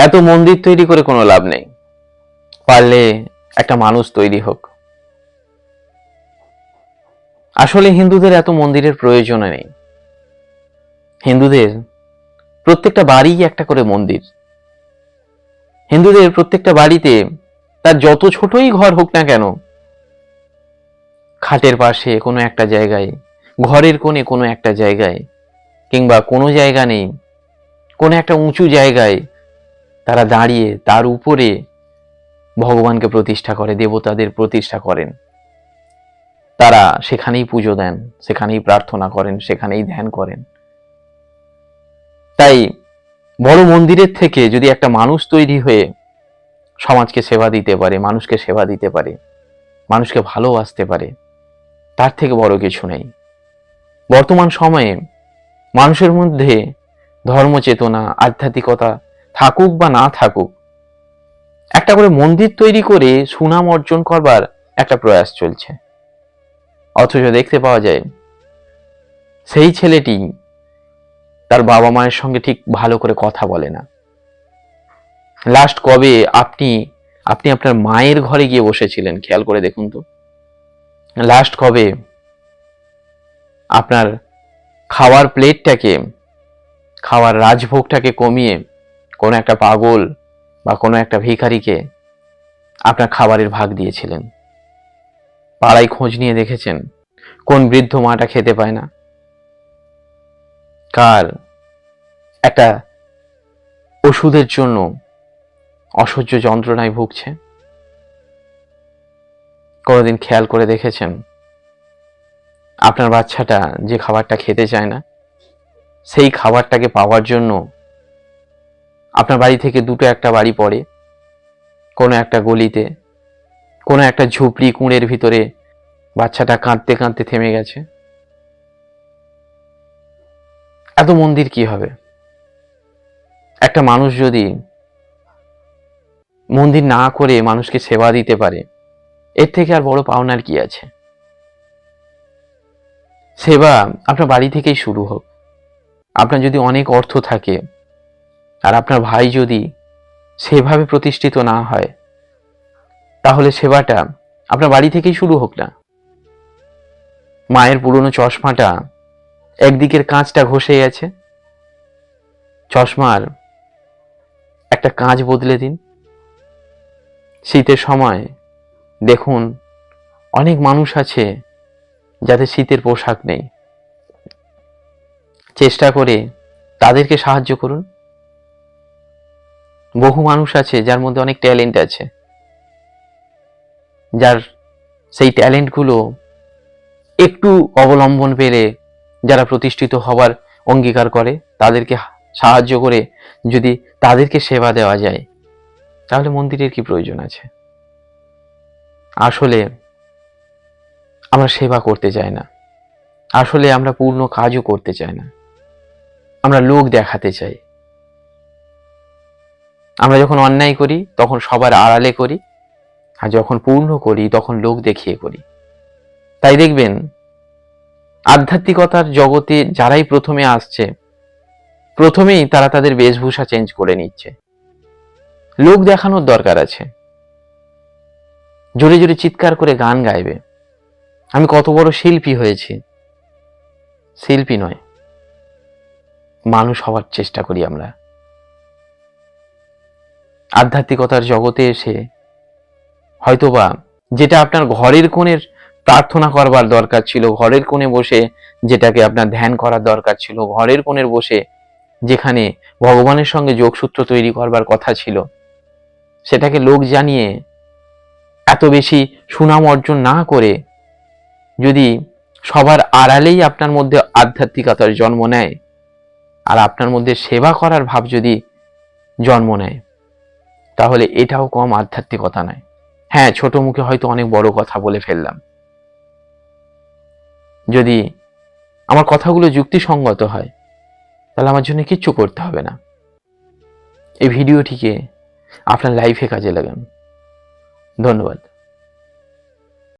এত মন্দির তৈরি করে কোনো লাভ নেই, পারলে একটা মানুষ তৈরি হোক। আসলে হিন্দুদের এত মন্দিরের প্রয়োজন নেই। হিন্দুদের প্রত্যেকটা বাড়ি একটা করে মন্দির। হিন্দুদের প্রত্যেকটা বাড়িতে তার যত ছোটই ঘর হোক না কেন, খাটের পাশে কোনো একটা জায়গায়, ঘরের কোণে কোনো একটা জায়গায়, কিংবা কোনো জায়গা নেই, কোনো একটা উঁচু জায়গায় তারা দাঁড়িয়ে তার উপরে ভগবানকে প্রতিষ্ঠা করে, দেবতাদের প্রতিষ্ঠা করেন। তারা সেখানেই পুজো দেন, সেখানেই প্রার্থনা করেন, সেখানেই ধ্যান করেন। তাই বড় মন্দিরের থেকে যদি একটা মানুষ তৈরি হয়ে সমাজকে সেবা দিতে পারে, মানুষকে সেবা দিতে পারে, মানুষকে ভালোবাসতে পারে, তার থেকে বড় কিছু নেই। বর্তমান সময়ে মানুষের মধ্যে ধর্মচেতনা, আধ্যাত্মিকতা থাকুক বা না থাকুক, একটা করে মন্দির তৈরি করে সুনাম অর্জন করবার একটা প্রয়াস চলছে। অথচ দেখতে পাওয়া যায় সেই ছেলেটি তার বাবা মায়ের সঙ্গে ঠিক ভালো করে কথা বলে না। লাস্ট কবে আপনি আপনার মায়ের ঘরে গিয়ে বসেছিলেন, খেয়াল করে দেখুন তো। লাস্ট কবে আপনার খাওয়ার প্লেটটাকে, খাওয়ার রাজভোগটাকে কমিয়ে কোনো একটা পাগল বা কোনো একটা ভিখারিকে আপনার খাবারের ভাগ দিয়েছিলেন? পাড়ায় খোঁজ নিয়ে দেখেছেন কোন বৃদ্ধ মাটা খেতে পায় না, কার একটা ওষুধের জন্য অসহ্য যন্ত্রণায় ভুগছে? কোনোদিন খেয়াল করে দেখেছেন আপনার বাচ্চাটা যে খাবারটা খেতে চায় না, সেই খাবারটাকে পাওয়ার জন্য আপনার বাড়ি থেকে দুটো একটা বাড়ি পড়ে, কোনো একটা গলিতে, কোনো একটা ঝুপড়ি কুঁড়ের ভিতরে বাচ্চাটা কাঁদতে কাঁদতে থেমে গেছে? এত মন্দির কি হবে? একটা মানুষ যদি মন্দির না করে মানুষকে সেবা দিতে পারে, এর থেকে আর বড় পাওনার কি আছে? সেবা আপনার বাড়ি থেকেই শুরু হোক। আপনার যদি অনেক অর্থ থাকে আর আপনার ভাই যদি সেভাবে প্রতিষ্ঠিত না হয়, তাহলে সেবাটা আপনার বাড়ি থেকেই শুরু হোক না। মায়ের পুরনো চশমাটা একদিকের কাঁচটা ঘষে গেছে, চশমার একটা কাঁচ বদলে দিন। শীতের সময় দেখুন অনেক মানুষ আছে যাদের শীতের পোশাক নেই, চেষ্টা করে তাদেরকে সাহায্য করুন। বহু মানুষ আছে যার মধ্যে অনেক ট্যালেন্ট আছে, যার সেই ট্যালেন্টগুলো একটু অবলম্বন পেলে যারা প্রতিষ্ঠিত হবার অঙ্গীকার করে, তাদেরকে সাহায্য করে যদি তাদেরকে সেবা দেওয়া যায়, তাহলে মন্দিরের কি প্রয়োজন আছে? আসলে আমরা সেবা করতে চাই না, আসলে আমরা পূর্ণ কাজও করতে চাই না, আমরা লোক দেখাতে চাই। আমরা যখন অন্যায় করি তখন সবার আড়ালে করি, আর যখন পূর্ণ করি তখন লোক দেখিয়ে করি। তাই দেখবেন আধ্যাত্মিকতার জগতে যারাই প্রথমে আসছে, প্রথমেই তারা তাদের বেশভূষা চেঞ্জ করে নিচ্ছে। লোক দেখানোর দরকার আছে, জোরে জোরে চিৎকার করে গান গাইবে আমি কত বড় শিল্পী হয়েছি। শিল্পী নয়, মানুষ হওয়ার চেষ্টা করি আমরা। আধ্যাত্মিকতার জগতে এসে হয়তোবা যেটা আপনার ঘরের কোণের প্রার্থনা করবার দরকার ছিল, ঘরের কোণে বসে যেটাকে আপনার ধ্যান করার দরকার ছিল, ঘরের কোণের বসে যেখানে ভগবানের সঙ্গে যোগসূত্র তৈরি করবার কথা ছিল, সেটাকে লোক জানিয়ে এত বেশি সুনাম অর্জন না করে যদি সবার আড়ালেই আপনার মধ্যে আধ্যাত্মিকতার জন্ম নেয়, আর আপনার মধ্যে সেবা করার ভাব যদি জন্ম নেয়, তাহলে এটাও কম আধ্যাত্মিকতা নয়। হ্যাঁ, ছোট মুখে হয়তো অনেক বড় কথা বলে ফেললাম। যদি আমার কথাগুলো যুক্তিসঙ্গত হয়, তাহলে আমার জন্য কিচ্ছু করতে হবে না। এই ভিডিওটিকে আপনার লাইফে কাজে লাগান। ধন্যবাদ।